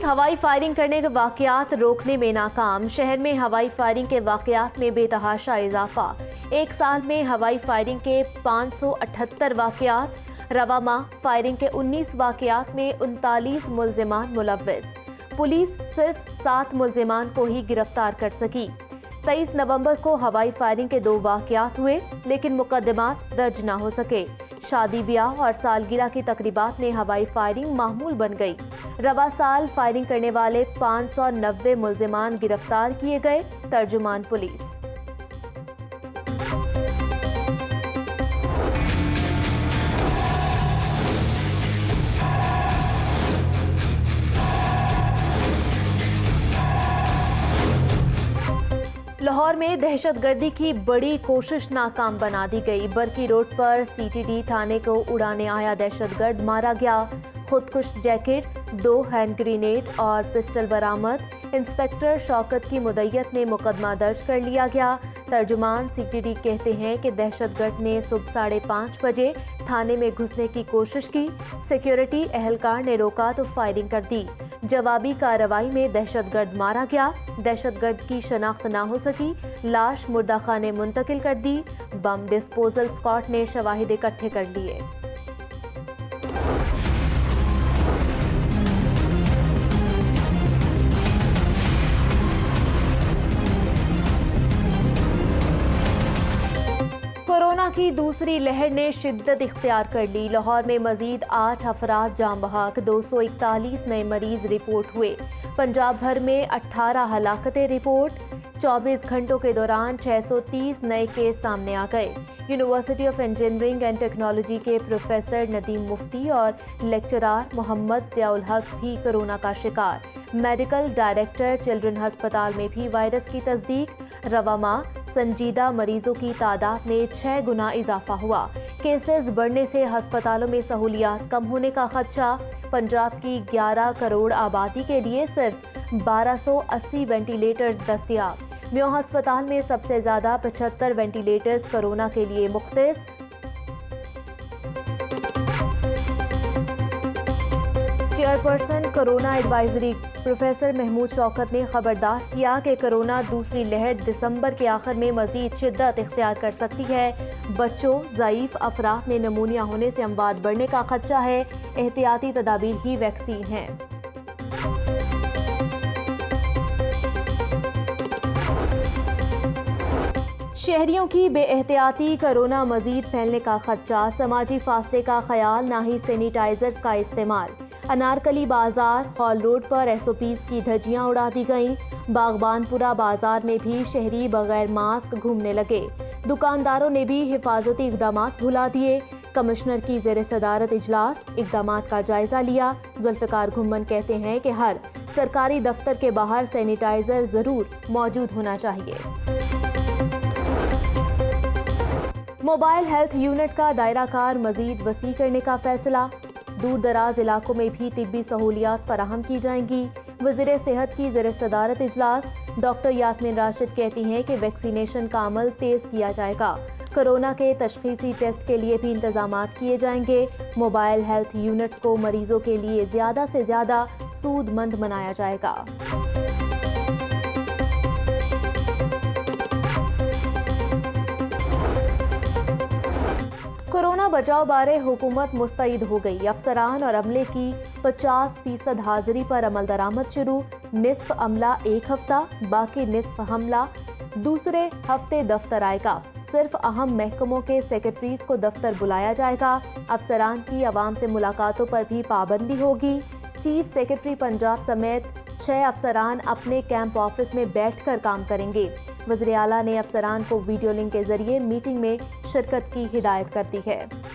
हवाई फायरिंग करने के वाकयात रोकने में नाकाम। शहर में हवाई फायरिंग के वाकयात में बेतहाशा इजाफा। एक साल में हवाई फायरिंग के 578 वाकयात। रवा माह फायरिंग के 19 वाकयात में 39 मुलजिमान मुलव्विस। पुलिस सिर्फ 7 मुलजिमान को ही गिरफ्तार कर सकी। 23 नवंबर को हवाई फायरिंग के 2 वाकयात हुए, लेकिन मुकदमात दर्ज न हो सके। शादी ब्याह और सालगिरह की तकरीबात में हवाई फायरिंग मामूल बन गई। रवा साल फायरिंग करने वाले 590 मुलजिमान गिरफ्तार किए गए। तर्जुमान पुलिस। लाहौर में दहशतगर्दी की बड़ी कोशिश नाकाम बना दी गई। बरकी रोड पर सीटीडी थाने को उड़ाने आया दहशतगर्द मारा गया। खुदकुश जैकेट, 2 हैंड ग्रेनेड और पिस्टल बरामद। इंस्पेक्टर शौकत की मुद्दत में मुकदमा दर्ज कर लिया गया। तर्जुमान सीटीडी कहते हैं कि दहशतगर्द ने सुबह 5:30 बजे थाने में घुसने की कोशिश की। सिक्योरिटी एहलकार ने रोका तो फायरिंग कर दी। जवाबी कार्रवाई में दहशतगर्द मारा गया। दहशतगर्द की शनाख्त ना हो सकी। लाश मुर्दा खाने मुंतकिल कर दी। बम डिस्पोजल स्क्वाड ने शवाहिद इकट्ठे कर लिए। कोरोना की दूसरी लहर ने शिद्दत इख्तियार कर ली। लाहौर में मजीद 8 अफराद जाम बहक। 241 नए मरीज रिपोर्ट हुए। पंजाब भर में 18 हलाकतें रिपोर्ट। 24 घंटों के दौरान 630 नए केस सामने आ गए। University of engineering and technology के प्रोफेसर नदीम मुफ्ती और लेक्चरार मोहम्मद ज़ियाउल हक भी कोरोना का शिकार। मेडिकल डायरेक्टर चिल्ड्रन अस्पताल में भी वायरस की तस्दीक। रवा माह संजीदा मरीजों की तादाद में 6 गुना इजाफा हुआ। केसेस बढ़ने से अस्पतालों में सहूलियात कम होने का खदशा। पंजाब की 11 करोड़ आबादी के लिए सिर्फ 1280 वेंटिलेटर्स दस्तयाब। म्यो अस्पताल में सबसे ज्यादा 75 वेंटिलेटर्स कोरोना के लिए मुख्तस। Chairperson corona advisory professor Mahmood Shaukat ने खबरदार किया कि कोरोना दूसरी लहर दिसंबर के आखिर में मजीद शिद्दत इख्तियार कर सकती है। बच्चों, ज़ईफ अफराद में नमूनिया होने से अमवात बढ़ने का खदशा है। एहतियाती तदाबीर ही वैक्सीन है। शहरियों की बेएहतियाती, कोरोना मजीद फैलने का खदशा। समाजी फासले का ख्याल, ना ही सैनिटाइजर्स का इस्तेमाल। अनारकली बाजार, हॉल रोड पर SOPs की धज्जियां उड़ा दी गईं। बागबानपुरा बाजार में भी शहरी बगैर मास्क घूमने लगे। दुकानदारों ने भी हिफाजती इकदाम भुला दिए। कमिश्नर की ज़ेर सदारत इजलास, इकदाम का जायजा लिया। जुल्फ़िकार घुम्मन कहते हैं कि हर सरकारी दफ्तर के बाहर सैनिटाइजर जरूर मौजूद होना चाहिए। मोबाइल हेल्थ यूनिट का दायरा कार मजीद वसी करने का फैसला। दूर दराज इलाकों में भी तिब्बी सहूलियात फराहम की जाएंगी। वज़ीर सेहत की ज़ेर सदारत इजलास। डॉक्टर यास्मीन राशिद कहती हैं कि वैक्सीनेशन का अमल तेज़ किया जाएगा। कोरोना के तशखीसी टेस्ट के लिए भी इंतजामात किए जाएंगे। मोबाइल हेल्थ यूनिट्स को मरीजों के लिए ज़्यादा से ज़्यादा सूदमंद बनाया जाएगा। कोरोना बचाव बारे हुकूमत मुस्तैद हो गई। अफसरान और अमले की 50% हाजिरी पर अमल दरामद शुरू। निस्फ अमला एक हफ्ता, बाकी निस्फ हमला दूसरे हफ्ते दफ्तर आएगा। सिर्फ अहम महकमों के सेक्रेटरीज को दफ्तर बुलाया जाएगा। अफसरान की आवाम से मुलाकातों पर भी पाबंदी होगी। चीफ सेक्रेटरी पंजाब समेत 6 अफसरान अपने कैंप ऑफिस में बैठकर काम करेंगे। वज़ीर आला ने अफसरान को वीडियो लिंक के जरिए मीटिंग में शिरकत की हिदायत कर दी है।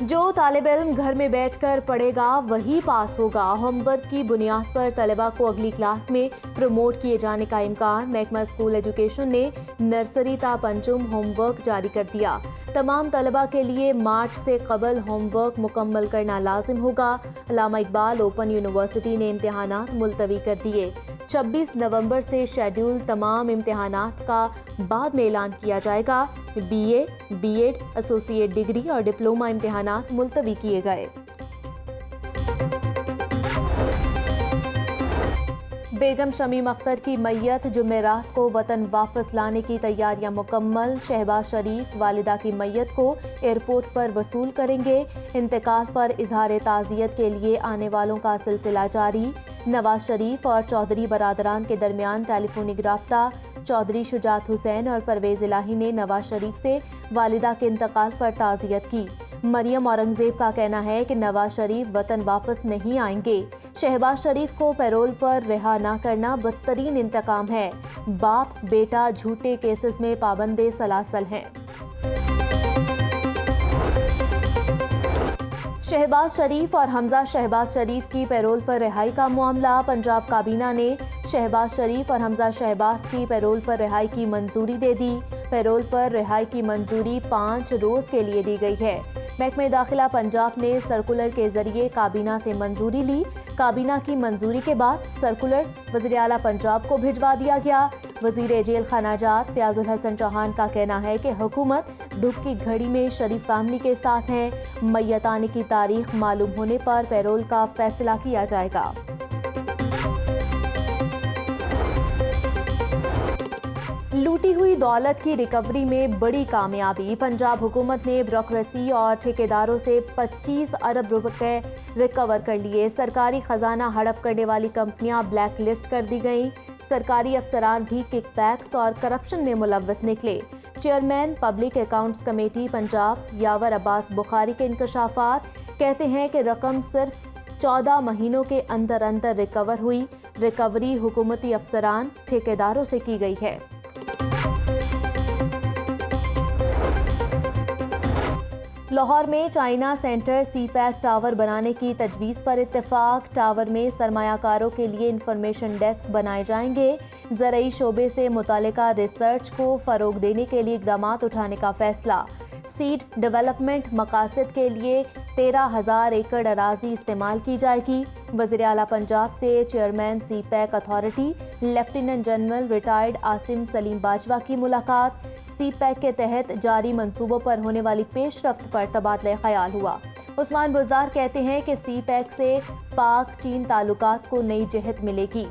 जो तालिब इल्म घर में बैठकर पढ़ेगा वही पास होगा। होमवर्क की बुनियाद पर तलबा को अगली क्लास में प्रमोट किए जाने का इम्कान। महकमा स्कूल एजुकेशन ने नर्सरी ता पंचम होमवर्क जारी कर दिया। तमाम तलबा के लिए मार्च से कबल होमवर्क मुकम्मल करना लाजिम होगा। अल्लामा इकबाल ओपन यूनिवर्सिटी ने इम्तिहानात मुलतवी कर दिए। 26 नवंबर से शेड्यूल तमाम इम्तिहानात का बाद में ऐलान किया जाएगा। बीए, बीएड, एसोसिएट डिग्री और डिप्लोमा इम्तिहानात मुलतवी किए गए। बेगम शमीम अख्तर की मैयत जुमेरात को वतन वापस लाने की तैयारियां मुकम्मल। शहबाज शरीफ वालिदा की मैयत को एयरपोर्ट पर वसूल करेंगे। इंतकाल पर इजहार ताज़ियत के लिए आने वालों का सिलसिला जारी। नवाज शरीफ और चौधरी बरादरान के दरमियान टेलीफोनिक राब्ता। चौधरी शुजात हुसैन और परवेज इलाही ने नवाज शरीफ से वालिदा के इंतकाल पर ताज़ियत की। मरियम औरंगजेब का कहना है कि नवाज शरीफ वतन वापस नहीं आएंगे। शहबाज शरीफ को पैरोल पर रिहा न करना बदतरीन इंतकाम है। बाप बेटा झूठे केसेस में पाबंदे सलासल हैं। शहबाज शरीफ और हमजा शहबाज शरीफ की पैरोल पर रिहाई का मामला। पंजाब काबीना ने शहबाज शरीफ और हमजा शहबाज की पैरोल पर रिहाई की मंजूरी दे दी। पैरोल पर रिहाई की मंजूरी 5 रोज के लिए दी गई है। महकमे दाखिला पंजाब ने सर्कुलर के जरिए काबीना से मंजूरी ली। काबीना की मंजूरी के बाद सर्कुलर वज़ीर आला पंजाब को भिजवा दिया गया। वज़ीर जेल खानाजात फयाजुल हसन चौहान का कहना है कि हुकूमत दुख की घड़ी में शरीफ फैमिली के साथ है। मैयत आने की तारीख मालूम होने पर पैरोल का फैसला किया जाएगा। लूटी हुई दौलत की रिकवरी में बड़ी कामयाबी। पंजाब हुकूमत ने ब्यूरोक्रेसी और ठेकेदारों से 25 अरब रुपए रिकवर कर लिए। सरकारी खजाना हड़प करने वाली कंपनियां ब्लैक लिस्ट कर दी गईं। सरकारी अफसरान भी किकबैक्स और करप्शन में मुलव्वस निकले। Chairman public accounts committee Punjab Yawar Abbas Bukhari के इंकशाफात कहते हैं कि रकम सिर्फ 14 महीनों के अंदर अंदर रिकवर हुई। रिकवरी हुकूमती अफसरान ठेकेदारों से की गई है। लाहौर में चाइना सेंटर सीपैक टावर बनाने की तजवीज़ पर इत्तेफाक। टावर में सरमायाकारों के लिए इंफॉर्मेशन डेस्क बनाए जाएंगे। ज़रई शोबे से मुतालिका रिसर्च को फ़रोग देने के लिए इक़दाम उठाने का फैसला। सीड डेवलपमेंट मकासद के लिए 13,000 एकड़ अराजी इस्तेमाल की जाएगी। वज़ीर आला पंजाब से chairman CPEC authority lieutenant general retired Asim Salim Bajwa की मुलाकात। सीपैक के तहत जारी मंसूबों पर होने वाली पेशरफ्त पर तबादला ख्याल हुआ। उस्मान बुज़दार कहते हैं कि सीपैक से पाक चीन ताल्लुकात को नई जहत मिलेगी।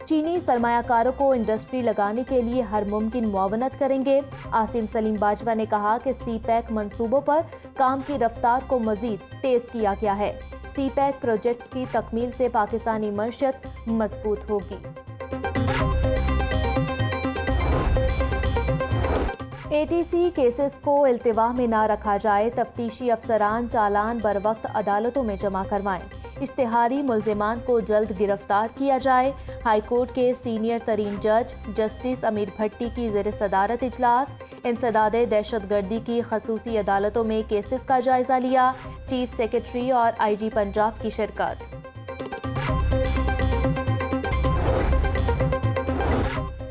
चीनी सरमायाकारों को इंडस्ट्री लगाने के लिए हर मुमकिन मुआवनत करेंगे। आसिम सलीम बाजवा ने कहा कि सीपैक मंसूबों पर काम की रफ्तार को मजीद तेज किया गया है। सीपैक प्रोजेक्ट्स की तकमील से पाकिस्तानी मईशत मजबूत होगी। एटीसी केसेस को इल्तिवा में ना रखा जाए। तफ्तीशी अफसरान चालान बर वक्त अदालतों में जमा करवाएं। इश्तिहारी मुल्जिमान को जल्द गिरफ्तार किया जाए। हाई कोर्ट के सीनियर तरीन जज जस्टिस अमीर भट्टी की ज़ेर सदारत इजलास। इंसदादे दहशतगर्दी की खसूसी अदालतों में केसेस का जायजा लिया। चीफ सेक्रेटरी और IG पंजाब की शिरकत।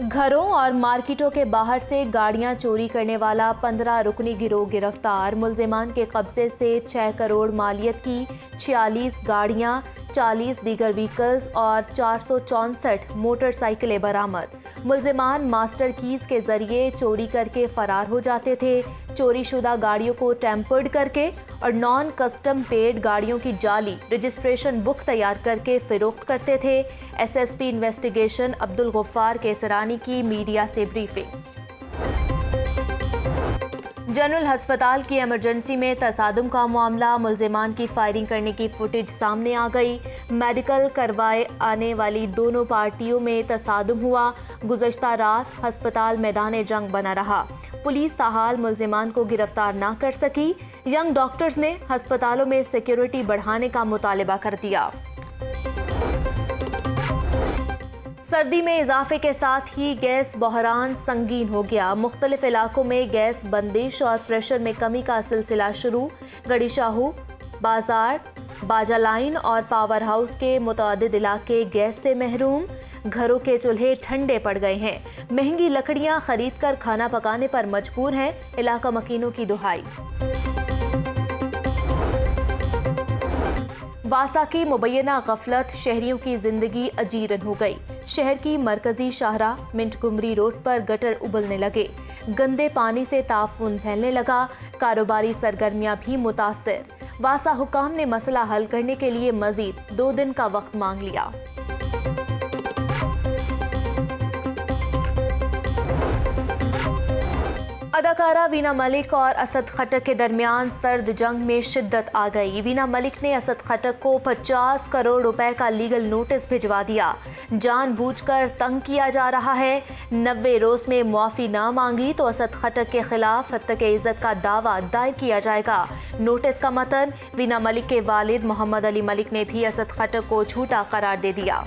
घरों और मार्केटों के बाहर से गाड़ियां चोरी करने वाला 15 रुकनी गिरोह गिरफ्तार। मुल्जिमान के कब्जे से 6 करोड़ मालियत की 46 गाड़ियां, 40 दीगर व्हीकल्स और 464 मोटरसाइकिलें बरामद। मुल्जिमान मास्टर कीज के जरिए चोरी करके फरार हो जाते थे। चोरी शुदा गाड़ियों को टेम्पर्ड करके और नॉन कस्टम पेड गाड़ियों की जाली रजिस्ट्रेशन बुक तैयार करके फिरोख्त करते थे। SSP इन्वेस्टिगेशन अब्दुल गफ्फार केसरानी की मीडिया से ब्रीफिंग। जनरल हस्पताल की इमरजेंसी में तसादुम का मामला। मुल्जिमान की फायरिंग करने की फुटेज सामने आ गई। मेडिकल करवाए आने वाली दोनों पार्टियों में तसादुम हुआ। गुज़श्ता रात हस्पताल मैदान जंग बना रहा। पुलिस ताहाल मुल्जिमान को गिरफ्तार ना कर सकी। यंग डॉक्टर्स ने हस्पतालों में सिक्योरिटी बढ़ाने का मुतालिबा कर दिया। सर्दी में इजाफे के साथ ही गैस बहरान संगीन हो गया। मुख्तलिफ इलाकों में गैस बंदिश और प्रेशर में कमी का सिलसिला शुरू। गड़ी शाहू बाजार, बाजा लाइन और पावर हाउस के मुतअद्दिद इलाके गैस से महरूम। घरों के चूल्हे ठंडे पड़ गए हैं। महंगी लकड़ियां खरीद कर खाना पकाने पर मजबूर हैं इलाका मकीनों की दुहाई। वासा की मुबैना गफलत शहरियों की जिंदगी अजीरन हो गई। शहर की मरकजी शाहराह मिंटकुमरी रोड पर गटर उबलने लगे, गंदे पानी से ताफून फैलने लगा, कारोबारी सरगर्मियां भी मुतासिर। वासा हुकाम ने मसला हल करने के लिए मजीद 2 दिन का वक्त मांग लिया। अदाकारा वीना मलिक और असद खटक के दरमियान सर्द जंग में शिद्दत आ गई। वीना मलिक ने असद खटक को 50 करोड़ रुपए का लीगल नोटिस भिजवा दिया। जानबूझकर तंग किया जा रहा है। 90 रोज में मुआफी ना मांगी तो असद खटक के खिलाफ हत्या के इज्जत का दावा दायर किया जाएगा। नोटिस का मतन वीना मलिक के वालिद मोहम्मद अली मलिक ने भी असद खटक को झूठा करार दे दिया।